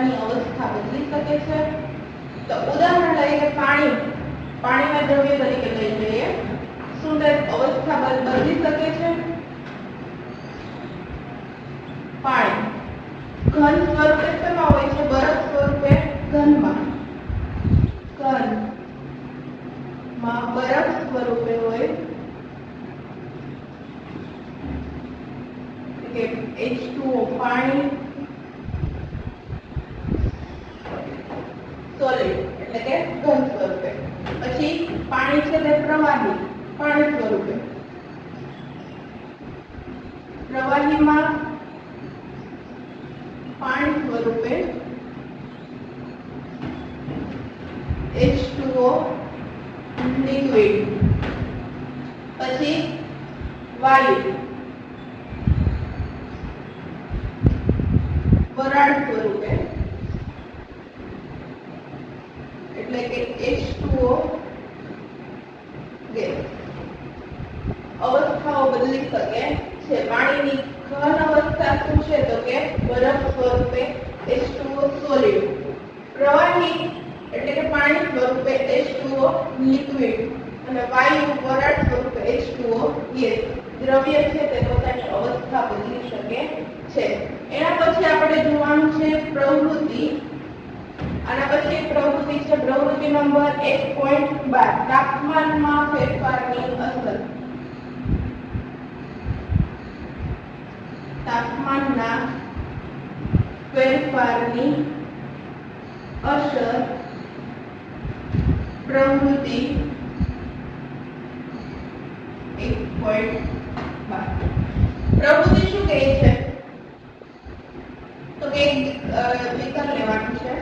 પોતાની અવસ્થા બદલી શકે છે। તો ઉદાહરણ લઈએ પાણી, પાણીમાં દ્રવ્ય તરીકે લઈ લઈએ, શું તે અવસ્થા બદલી શકે છે? પાણી ઘન સ્વરૂપે શેમાં હોય છે? બરફ સ્વરૂપે ઘનમાં, ઘનમાં બરફ સ્વરૂપે હોય કે H2O પાણી સોલિડ એટલે કે ઘન સ્વરૂપે। પછી પાણી છે તે પ્રવાહી, પાણી સ્વરૂપે, પ્રવાહીમાં પાણી સ્વરૂપે H2O લિક્વિડ। પછી વાયુ વરાળ સ્વરૂપે એટલે કે H2O ગેસ। અવસ્થાઓ બદલી શકે છે। પાણીની ઘન અવસ્થા શું છે? તો કે બરફ સ્વરૂપે H2O સોલિડ, પ્રવાહી એટલે કે પાણી સ્વરૂપે H2O લિક્વિડ અને વાયુ વરાળ સ્વરૂપે H2O ગેસ। દ્રવ્ય છે તે પોતાની અવસ્થા બદલી શકે છે। એના પછી આપણે જોવાનું છે પ્રવૃત્તિ। આના પછી પ્રવૃત્તિ છે પ્રવૃત્તિ નંબર 1.12 તાપમાનમાં ફેરફારની અસર। તાપમાનના ફેરફારની અસર પ્રવૃત્તિ 1.12। પ્રવૃત્તિ શું કહે છે? તો કે વિકલ્પ લેવાનું છે।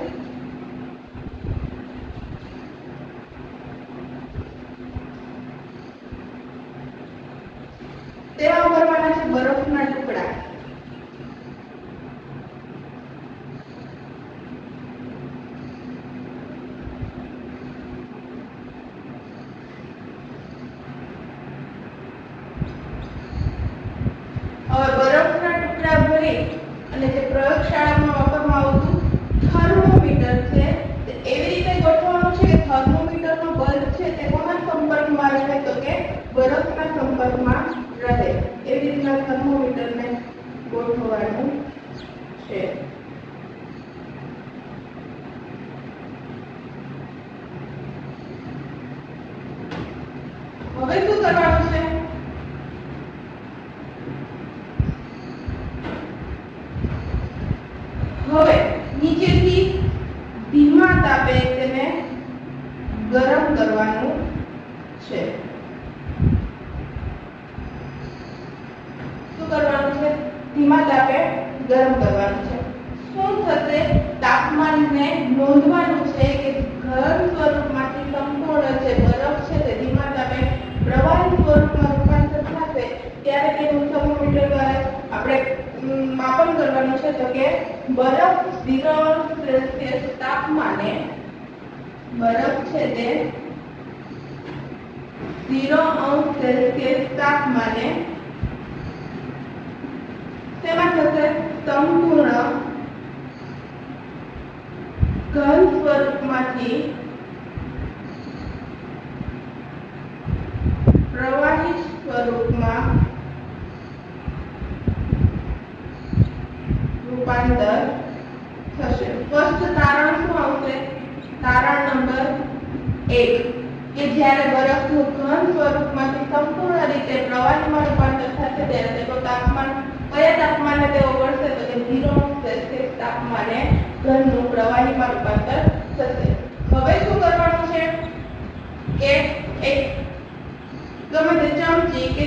તેમાં ભરવાના છે બરફના ટુકડા। હવે બરફના ટુકડા ભરી અને જે પ્રયોગશાળામાં વાપરવામાં આવતું થર્મોમીટર છે તે એવી રીતે ગોઠવવાનું છે કે થર્મોમીટરનો બલ્બ છે તે કોના સંપર્કમાં રહે? તો કે બરફના સંપર્કમાં રહે। એવી રીતના થર્મોમીટરને ગોઠવવાનું છે। હવે શું કરવાનું છે? હવે નીચેથી ધીમા તાપે તેને ગરમ કરવાનું છે। શું કરવાનું છે? ધીમા તાપે ગરમ કરવાનું છે। શું થશે? તાપમાનને નોંધવાનું છે કે ઘન સ્વરૂપમાંથી સંપૂર્ણ જે બરફ છે તે ધીમા તાપે પ્રવાહી સ્વરૂપમાં રૂપાંતર થશે ત્યારે તેનું થર્મોમીટર દ્વારા આપણે માપન કરવાનું છે। તો કે બરફ 0°C તાપમાને, બરફ છે તે 0°C તાપમાને તેમાં થશે સંપૂર્ણ ઘન સ્વરૂપમાંથી પ્રવાહી સ્વરૂપમાં રૂપાંતર થશે। સ્પષ્ટ તારણ શું આવશે? તારણ નંબર 1 કે જ્યારે બરફનું ઘન સ્વરૂપમાંથી સંપૂર્ણ રીતે પ્રવાહીમાં રૂપાંતર થશે ત્યારે તેનું તાપમાન કયા તાપમાને તે ઓગળશે? તો કે 0°C તાપમાને ઘનનું પ્રવાહીમાં રૂપાંતર થશે। હવે શું કરવાનું છે કે એક ગમે તે ચમચી કે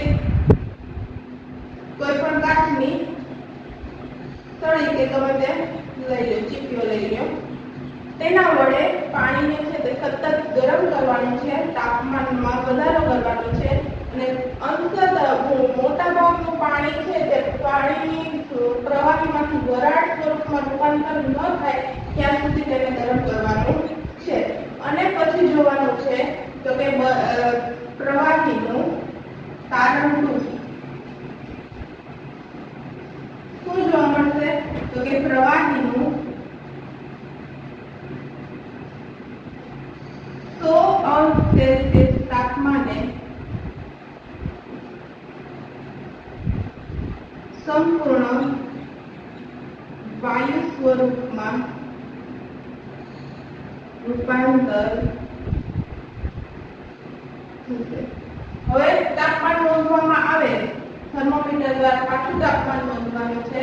કોઈ પણ કાચની તળી કે ગમે તે લઈ લો, ચીપીઓ લઈ લો, તેના વડે પાણીને છે તે સતત ગરમ કરવાનું છે, તાપમાનમાં વધારો કરવાનો છે અને અંતતઃ મોટા ભાગનું પાણી છે તે પાણીની પ્રવાહીમાંથી વરાળ સ્વરૂપમાં રૂપાંતર ન થાય ત્યાં સુધી તેને ગરમ કરવાનું છે। અને પછી જોવાનું છે તો કે પ્રવાહીનું તારણ શું જોવા મળશે? તો કે પ્રવાહીનું ઉષ્મામાં રૂપાંતર થશે. હવે તાપમાન નોંધવામાં આવે, થર્મોમીટર દ્વારા પાછું તાપમાન નોંધવાનું છે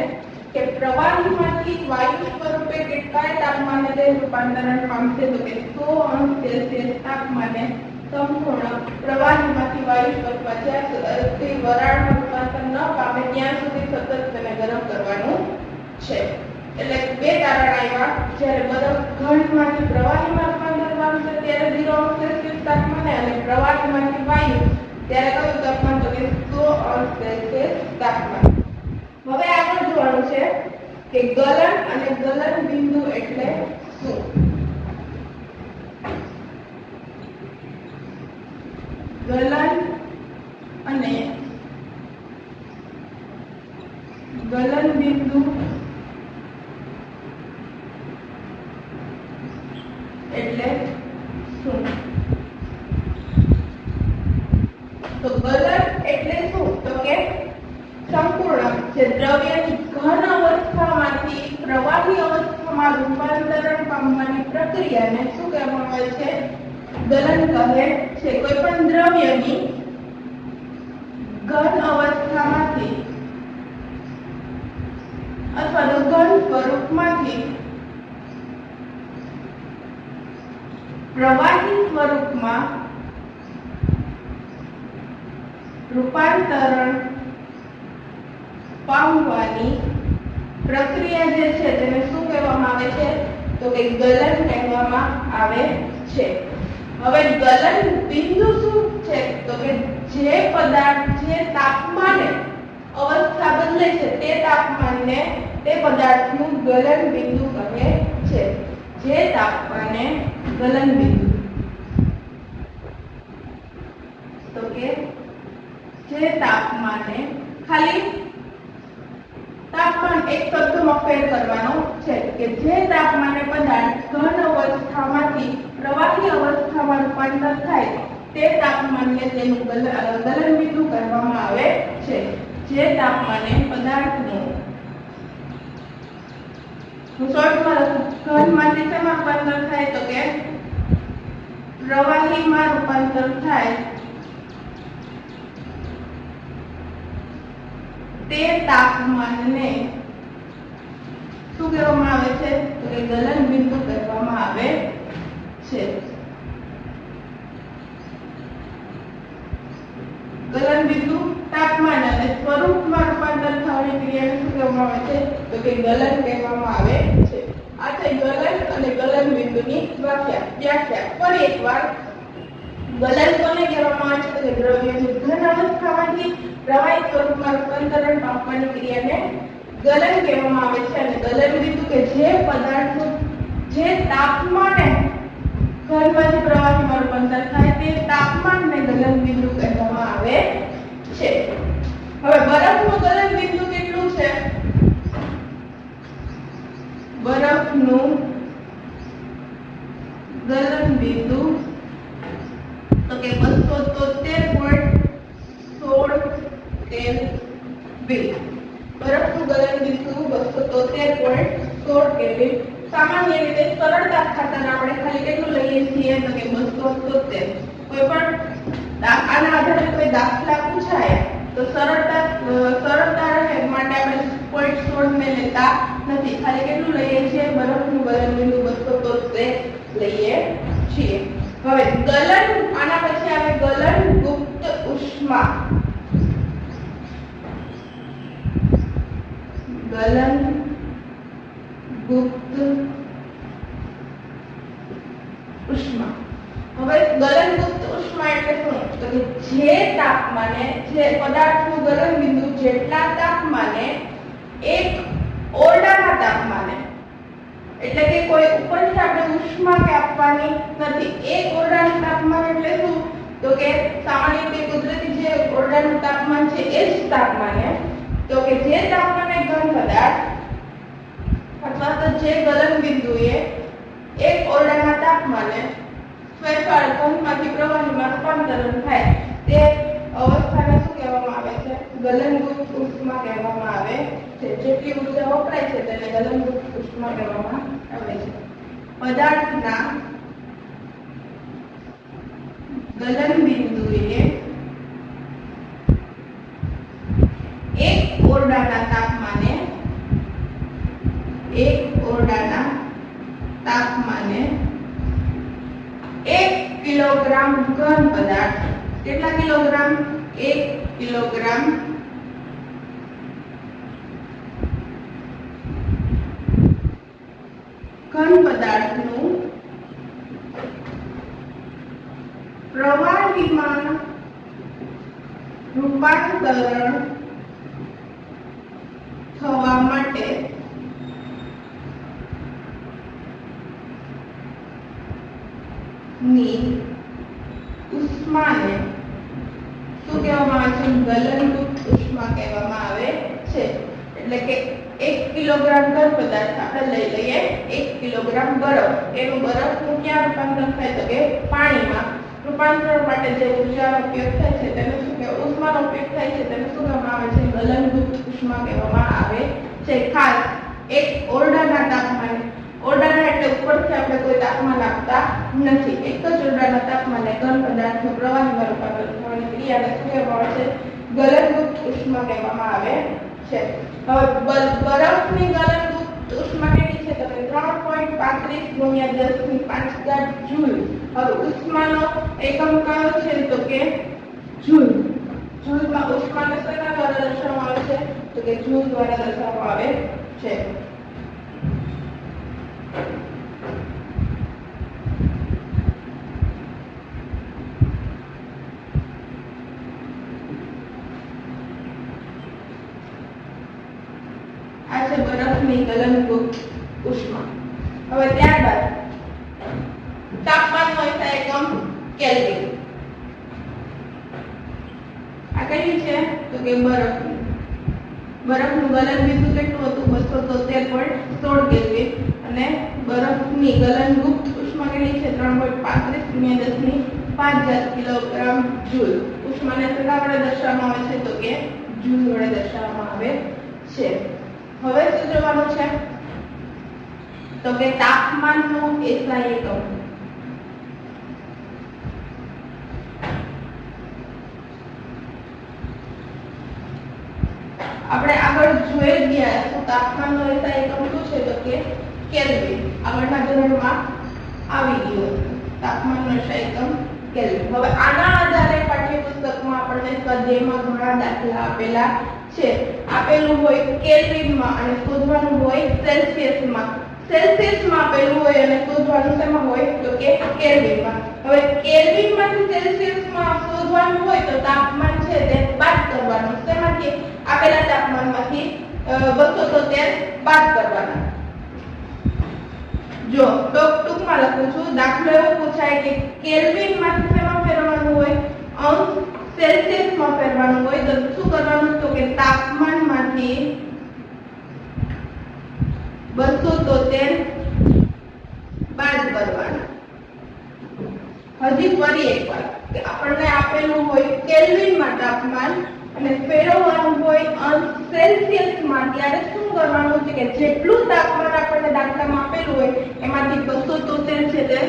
કે પ્રવાહીમાંથી વાયુ સ્વરૂપે કેટલા તાપમાને તે રૂપાંતરણ પામશે. તો કે 100 અંશ સેલ્સિયસ તાપમાને સંપૂર્ણ પ્રવાહીમાંથી વાયુ સ્વરૂપમાં જ્યાં સુધી વરાળનું રૂપાંતર ન પામે ત્યાં સુધી સતત તેને ગરમ કરવાનું છે. એટલે બે તારણ આવ્યા. જ્યારે બરફ ઘનમાંથી પ્રવાહીમાં રૂપાંતર પામશે ત્યારે 0 અંશ સેલ્સિયસ તાપમાને, અને પ્રવાહીમાંથી વાયુ ત્યારે કયું તાપમાન? તો કે 100 અંશ સેલ્સિયસ તાપમાન. હવે આગળ જોવાનું છે કે ગલન અને ગલન બિંદુ એટલે શું? ગલન અને ગલન બિંદુ એટલે શું? તો ગલન એટલે શું? તો કે સંપૂર્ણ જે દ્રવ્યની ઘન અવસ્થામાંથી પ્રવાહી અવસ્થામાં રૂપાંતરણ પામવાની પ્રક્રિયાને શું કહેવામાં આવે છે? ગલન કહે છે. કોઈ પણ દ્રવ્યની ઘન અવસ્થામાંથી અથવા તો ઘન સ્વરૂપમાંથી પ્રવાહી સ્વરૂપમાં રૂપાંતરણ પામવાની પ્રક્રિયા જે છે તેને શું કહેવામાં આવે છે? તો કે ગલન કહેવામાં આવે છે. હવે ગલન બિંદુ શું છે? તો કે જે પદાર્થ જે તાપમાને અવસ્થા બદલે છે તે તાપમાનને તે પદાર્થનું ગલન બિંદુ કહે છે. જે તાપમાને ગલન બિંદુ, તો કે જે તાપમાને, ખાલી તાપમાન એક શબ્દમાં ફેર કરવાનો છે કે જે તાપમાને પદાર્થ ઘન અવસ્થામાંથી પ્રવાહી અવસ્થામાં રૂપાંતર થાય તે તાપમાનને તેનું ગલન બિંદુ કહેવામાં આવે છે. જે તાપમાને પદાર્થનું, હું શોર્ટમાં લખું, ઘનમાંથી શેમાં રૂપાંતર થાય? તો કે પ્રવાહીમાં રૂપાંતર થાય તે તાપમાનને શું કહેવામાં આવે છે? તો કે ગલન બિંદુ કહેવામાં આવે છે. ગલન બિંદુ તાપમાન અને સ્વરૂપમાં રૂપાંતર થવાની ક્રિયાને શું કહેવામાં આવે છે? તો કે ગલન કહેવામાં આવે છે. આ છે ગલન અને ગલન બિંદુની વ્યાખ્યા. ફરી એકવાર, ગલન કોને કહેવામાં આવે છે? તો કે દ્રવ્યની ઘન અવસ્થામાંથી પ્રવાહી સ્વરૂપમાં રૂપાંતરણ પામવાની ક્રિયાને ગલન કહેવામાં આવે છે. અને ગલન બિંદુ કે જે પદાર્થનું જે તાપમાને ઘનમાંથી પ્રવાહીમાં રૂપાંતર થાય તે તાપમાનને ગલન બિંદુ કહેવામાં આવે છે. હવે બરફનું ગલન બિંદુ કેટલું છે? બરફનું ગલન બિંદુ તો કે 273.16 કેલ્વિન. બરફનું ગલન બિંદુ 273.16 કેલ્વિન. સામાન્ય રીતે સરળતા ખાતર આપણે ખાલી કેટલું લઈએ છીએ? તો કે 270. કોઈ પણ આના આધારે કોઈ દાખલા પૂછાય તો સરળતા રહે માટે આપણે 0.16 ને લેતા નથી. ખાલી કેટલું લઈએ છીએ? બરફનું ગલન બિંદુ 273 લઈએ છીએ. હવે ગલન, આના પછી આવે ગલન ગુપ્ત ઉષ્મા. ગલન ગુપ્ત ઉષ્મા. હવે ગલન ગુપ્ત ઉષ્મા એટલે શું? તો કે જે તાપમાને, જે પદાર્થનું ગલન બિંદુ જેટલા તાપમાને એક ઓરડાના તાપમાને, એટલે કે કોઈ ઉપરથી આપણે ઉષ્મા કે આપવાની નથી. એક ઓરડાનું તાપમાન એટલે શું? તો કે સામાન્ય રીતે કુદરતી જે ઓરડાનું તાપમાન છે એ જ તાપમાને, તો કે જે તાપમાને ઘન પદાર્થ અથવા તો જે ગલન બિંદુએ એક ઓરડાના તાપમાને ફેરફાર ઘનમાંથી પ્રવાહીમાં રૂપાંતરણ થાય તે અવસ્થાને શું કહેવામાં આવે છે? ગલનગુપ્ત ઉષ્મા કહેવામાં આવે છે. જેટલી ઉર્જા વપરાય છે તેને ગલનગુપ્ત ઉષ્મા ઉષ્મા કહેવામાં આવે છે. પદાર્થના ગલન બિંદુએ એક ઓરડાના તાપમાને 1 કિલોગ્રામ ઘન પદાર્થ, કેટલા કિલોગ્રામ? 1 કિલોગ્રામ ઘન પદાર્થનું પ્રવાહીમાં રૂપાંતરણ થવા માટે ની ઉષ્માને શું કહેવામાં આવે છે? ગલનરૂપ ઉષ્મા કહેવામાં આવે છે. એટલે કે 1 કિલોગ્રામ ઘન પદાર્થ આપણે લઈ લઈએ, 1 કિલોગ્રામ બરફ, એનું બરફનું ક્યાં રૂપાંતર થાય? તો કે પાણીમાં. રૂપાંતરણ માટે જે ઉર્જાનો ઉપયોગ થાય છે તેને શું કહેવાય? ઉષ્માનો ઉપયોગ થાય છે તેને શું કહેવામાં આવે છે? ગલનરૂપ ઉષ્મા કહેવામાં આવે છે. ખાસ એક ઓરડાના તાપમાને, ઓરડાના એટલે ઉપરથી આપણે કોઈ તાપમાન આપતા નથી, એક જ ઓરડાના તાપમાને ઘન પદાર્થનું પ્રવાહીમાં રૂપાંતર થવાની ક્રિયાને શું કહેવામાં આવે છે? ગલનરૂપ ઉષ્મા કહેવામાં આવે છે. હવે બરફની ગલનરૂપ ઉષ્મા કેટલી છે? તો 3.35 × 10⁵ જૂલ. હવે ઉષ્માનો એકમ કયો છે? તો કે જૂલ. જૂલમાં ઉષ્માને શેના દ્વારા દર્શાવવામાં આવે છે? તો કે જૂલ દ્વારા દર્શાવવામાં આવે છે. આ છે બરફની ગલનરૂપ ઉષ્મા. હવે ત્યારબાદ તાપમાનનો એકમ કેલ્વિન. આ કઈ છે? તો કે બરફનું ગલન બિંદુ કેટલું હતું? 273.16 કેલ્વિન. અને બરફની ગલનરૂપ ઉષ્મા કેટલી છે? 3.35 × 10⁵ કિલોગ્રામ જૂલ. ઉષ્માને શેના વડે દર્શાવવામાં આવે છે? તો કે જૂલ વડે દર્શાવવામાં આવે છે. હવે શું જોવાનું છે? તો કે તાપમાનનો SI એકમ. આપણે આગળ જોઈ ગયા તો તાપમાનનો SI એકમ શું છે? તો કે કેલ્વિન. આગળના ધોરણમાં આવી ગયું તાપમાનનો SI એકમ કેલ્વિન. હવે આના આધારે પાઠ્યપુસ્તકમાં આપણને સ્વાધ્યાયમાં ઘણા દાખલા આપેલા છે. આપેલું હોય કેલ્વિનમાં અને શોધવાનું હોય સેલ્સિયસમાં. સેલ્સિયસમાં આપેલું હોય અને શોધવાનું શેમાં હોય? તો કે કેલ્વિનમાં. હવે કેલ્વિનમાંથી સેલ્સિયસમાં શોધવાનું હોય તો તાપમાન છે તે બાદ કરવાનું. શેમાંથી? આપેલા તાપમાનમાંથી 273 બાદ કરવાના. જો ટૂંકમાં લખું છું, દાખલો એવો પૂછાય કે કેલ્વિનમાંથી શેમાં ફેરવવાનું હોય? અંશ સેલ્સિયસમાં ફેરવવાનું હોય તો શું કરવાનું? તો કે તાપમાનમાંથી 273 બાદ કરવાના. હજી ફરી એકવાર કે આપણને આપેલું હોય કેલ્વિનમાં તાપમાન અને ફેરવવાનું હોય અંશ સેલ્સિયસમાં, ત્યારે શું કરવાનું છે કે જેટલું તાપમાન આપણને દાખલામાં આપેલું હોય એમાંથી 273 છે તે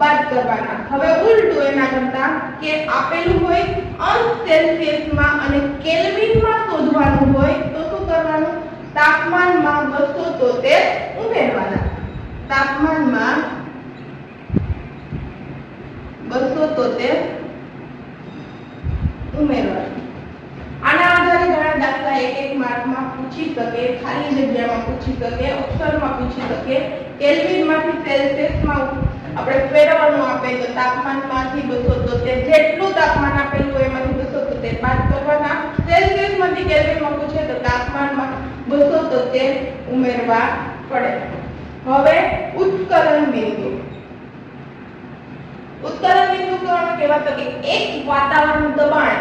બાદ કરવાના. હવે ઉલટું એના કરતા કે આપેલું હોય અંશ સેલ્સિયસમાં અને કેલ્વિનમાં શોધવાનું હોય તો શું કરવાનું? તાપમાનમાં 273 ઉમેરવાના. તાપમાનમાં 273 ઉમેરવાના. આના આધારે ઘણા દાખલા એક માર્કમાં પૂછી શકે, ખાલી જગ્યામાં પૂછી શકે, અક્ષરમાં પૂછી શકે. કેલ્વિનમાંથી સેલ્સિયસમાં આપણે ફેરવવાનું આપે તો તાપમાનમાંથી 273 જેટલું તાપમાન આપેલું હોય એમાંથી 273 બાદ કરવાના. સેલ્સિયસમાંથી કેલ્વિનમાં પૂછે તો તાપમાનમાં 273 ઉમેરવા પડે. હવે ઉત્કલન બિંદુ. ઉત્કલન બિંદુ કોને કહેવાય? તો કે એક વાતાવરણ દબાણ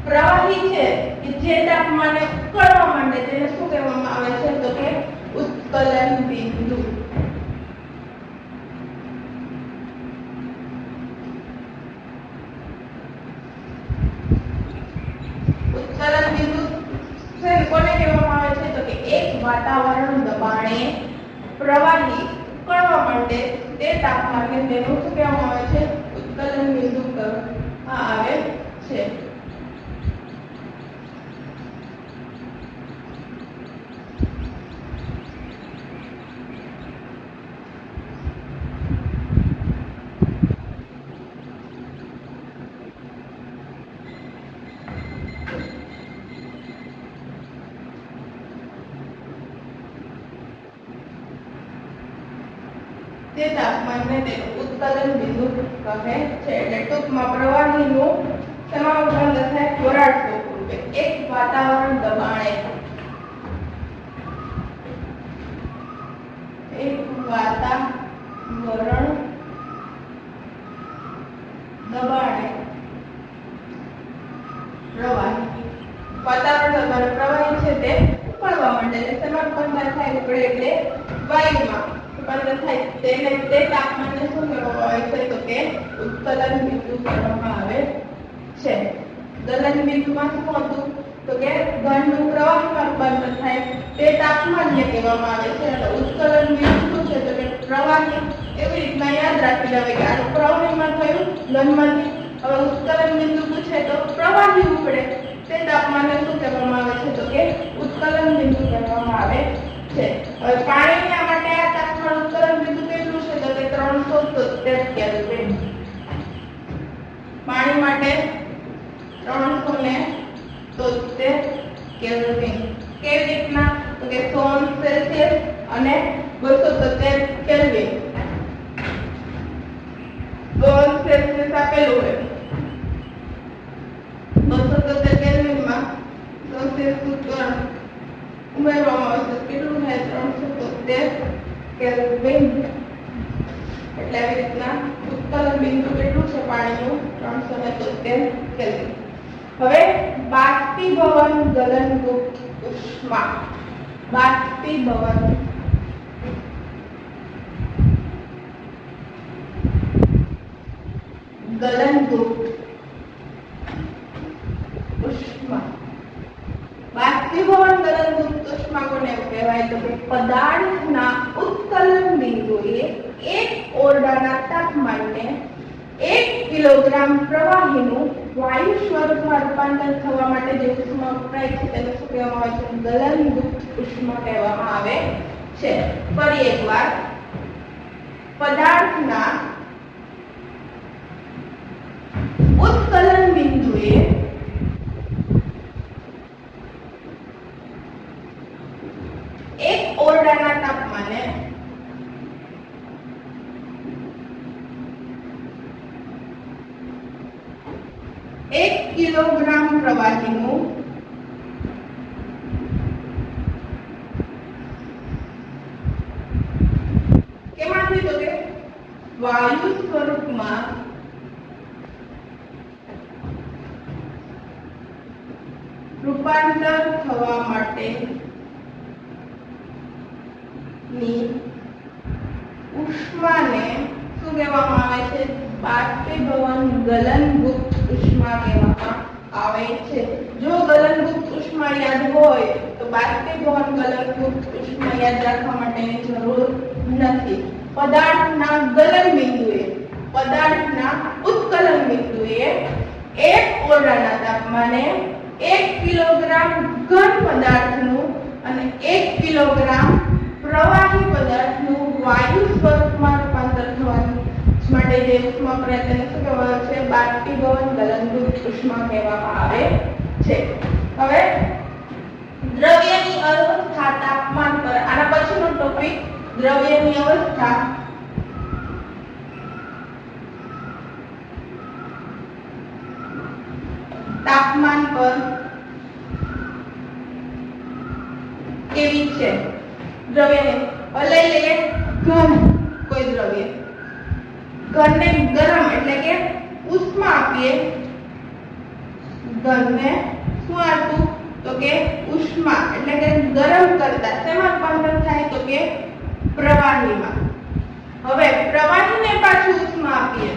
પ્રવાહી છે કે જે તાપમાને ઉકળવા માંડે તેને શું કહેવામાં આવે છે? તો કે ઉત્કલન બિંદુ. ઉત્કલન બિંદુ કોને કહેવામાં આવે છે? તો કે એક વાતાવરણ દબાણે પ્રવાહી ઉકળવા માટે તે તાપમાને તેનું શું કહેવામાં આવે છે? ઉત્કલન બિંદુ કહેવામાં આવે છે. તે તાપમાનને તેનું ઉત્કલન બિંદુ કહે છે. એટલે ટૂંકમાં પ્રવાહીનું શેમાં રૂપાંતર થાય? વરાળ સ્વરૂપે એક વાતાવરણ દબાણે પ્રવાહી છે તે ઉકળવા માંડે છે. શેમાં રૂપાંતર થાય? ઉકળે એટલે વાયુમાં રૂપાંતર થાય. તે તાપમાનને શું કહેવામાં આવે છે? તો કે ઉત્કલન બિંદુ કહેવામાં આવે છે. ગલન બિંદુમાં શું હતું? તો કે ઘનનું પ્રવાહીમાં રૂપાંતર થાય તે તાપમાનને કહેવામાં આવે છે. એટલે ઉત્કલન બિંદુ શું છે? તો કે પ્રવાહી. એવી રીતના યાદ રાખી લેવાય કે આનું પ્રવાહીમાં થયું ઘનમાંથી. હવે ઉત્કલન બિંદુ પૂછે તો પ્રવાહી ઉકળે તે તાપમાનને શું કહેવામાં આવે છે? તો કે ઉત્કલન બિંદુ કહેવામાં આવે છે. હવે પાણીના માટે આ તાપમાન ઉત્કલન બિંદુ કેટલું છે? તો કે 373 કેલ્વિન. પાણી માટે 373 કેલ્વિન. કેવી રીતના? તો કે 100 સેલ્સિયસ અને 270 કેલ્વિન. 100 સેલ્સિયસ આપેલું હોય 270 કેલ્વિનમાં 100 સેલ્સિયસ ઉમેરવામાં આવશે. કેટલું થાય? 370 કેલ્વિન. એટલે આવી રીતના ઉત્કલન બિંદુ કેટલું છે પાણીનું? 370 કેલ્વિન. હવે બાષ્પીભવન ગલનગુપ્ત ઉષ્મા. બાષ્પીભવન ગલનગુપ્ત ઉષ્મા. બાષ્પીભવન ગલનગુપ્ત ઉષ્મા કોને કહેવાય? તો કે પદાર્થના ઉત્કલન બિંદુએ એક ઓરડાના તાપમાને 1 કિલોગ્રામ પ્રવાહીનું વાયુ સ્વરૂપમાં રૂપાંતર થવા માટે જે ઉષ્મા વપરાય છે તેને શું કહેવામાં આવે છે? ગલનગુપ્ત ઉષ્મા કહેવામાં આવે છે. ફરી એકવાર, પદાર્થના ઉત્કલન બિંદુએ એક ઓરડાના તાપમાને 1 કિલોગ્રામ પ્રવાહીનું કેમાંથી? તો કે વાયુ સ્વરૂપમાં રૂપાંતર થવા માટે ની ઉષ્માને શું કહેવામાં આવે છે? બાષ્પીભવન ગલનગુપ્ત ઉષ્મા કહેવામાં આવે છે. જો ગલનગુપ્ત ઉષ્મા યાદ હોય તો બાષ્પીભવન ગલનગુપ્ત ઉષ્મા યાદ રાખવા માટેની જરૂર નથી. પદાર્થના ગલન બિંદુએ, પદાર્થના ઉત્કલન બિંદુએ એક ઓરડાના તાપમાને 1 કિલોગ્રામ ઘન પદાર્થનું અને 1 કિલોગ્રામ પ્રવાહી પદાર્થનું વાયુ સ્વરૂપમાં રૂપાંતર થવાનું માટે જે ઉષ્મા વપરાય તેને શું કહેવાય છે? બાષ્પીભવન ગલનગુપ્ત ઉષ્મા કહેવામાં આવે છે. હવે દ્રવ્યની અવસ્થા તાપમાન પર, આના પછીનો ટોપિક દ્રવ્યની અવસ્થા તાપમાન પર કેવી છે? દ્રવ્યને લઈ લઈએ. ઘન કોઈ દ્રવ્ય, ઘનને ગરમ એટલે કે ઉષ્મા આપીએ. ઘનને શું આપવું? તો કે ઉષ્મા એટલે કે ગરમ કરતા શેમાં રૂપાંતર થાય? તો કે પ્રવાહીમાં. હવે પ્રવાહીને પાછું ઉષ્મા આપીએ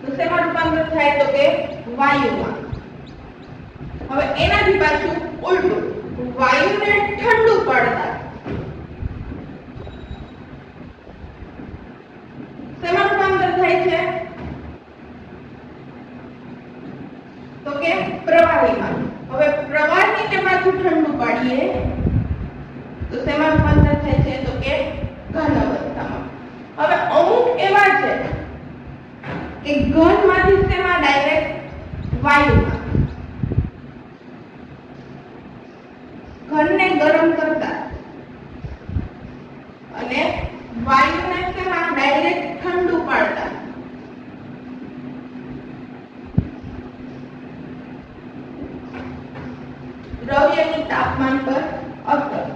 તો શેમાં રૂપાંતર થાય? તો કે વાયુમાં. હવે એનાથી પાછું ઉલટું, વાયુને તો શેમાં રૂપાંતર થાય છે તો કે ઘન અવસ્થામાં. હવે અમુક એવા છે કે ઘનમાંથી શેમાં ડાયરેક્ટ વાયુમાં. ઘનને ગરમ કરતા અને વાયુને શેમાં ડાયરેક્ટ ઠંડુ પાડતા. દ્રવ્યની તાપમાન પર અસર.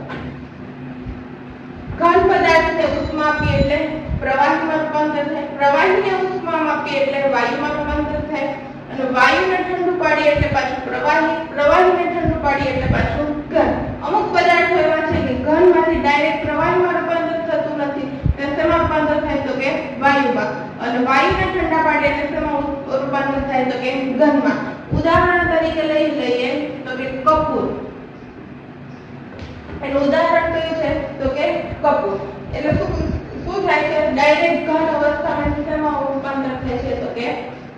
ઘન પદાર્થને ઉષ્મા આપીએ એટલે પ્રવાહીમાં રૂપાંતર થાય, પ્રવાહીને ઉષ્મા આપીએ એટલે વાયુમાં રૂપાંતર થાય, અને વાયુને ઠંડુ પાડીએ એટલે પાછું પ્રવાહીને ઠંડુ પાડીએ એટલે પાછું ઘન. અમુક પદાર્થો એવા છે કે ઘનમાંથી ડાયરેક્ટ પ્રવાહીમાં રૂપાંતર થતું નથી, તે શેમાં રૂપાંતર થાય તો કે વાયુમાં, અને વાયુને ઠંડા પાડીએ એટલે શેમાં રૂપાંતર થાય તો કે ઘનમાં. ઉદાહરણ તરીકે લઈ લઈએ તો કે કપૂર. એનું ઉદાહરણ કયું છે તો કે કપૂર. એટલે શું થાય છે? ડાયરેક્ટ ઘન અવસ્થામાંથી શેમાં રૂપાંતર થાય છે તો કે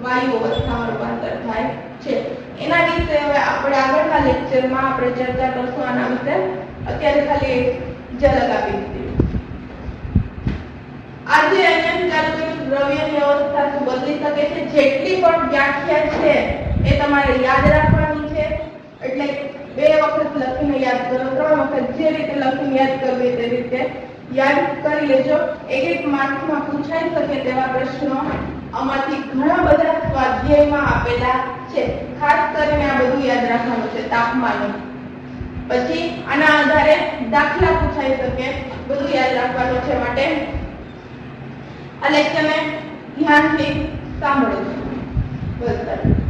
વાયુ અવસ્થામાં રૂપાંતર થાય છે. એના વિશે હવે આપણે આગળના લેક્ચરમાં આપણે ચર્ચા કરશું આના વિશે. અત્યારે ખાલી ઝલક આપી દીધી. આજે અહીંયા ચાલુ કર્યું દ્રવ્યની અવસ્થા શું બદલી શકે છે. જેટલી પણ વ્યાખ્યા છે એ તમારે યાદ રાખવાની છે. એટલે 2 વખત લખીને યાદ કરો, 3 વખત જે રીતે લખીને યાદ કરવી તે રીતે યાદ કરી લેજો. એક માર્કમાં પૂછાઈ શકે તેવા પ્રશ્નો આમાંથી ઘણા બધા સ્વાધ્યાયમાં આપેલા છે. ખાસ કરીને આ બધું યાદ રાખવાનું છે. તાપમાન, પછી આના આધારે દાખલા પૂછાઈ શકે, બધું યાદ રાખવાનું છે. માટે આ લેક્ચરને ધ્યાનથી સાંભળો. બસ.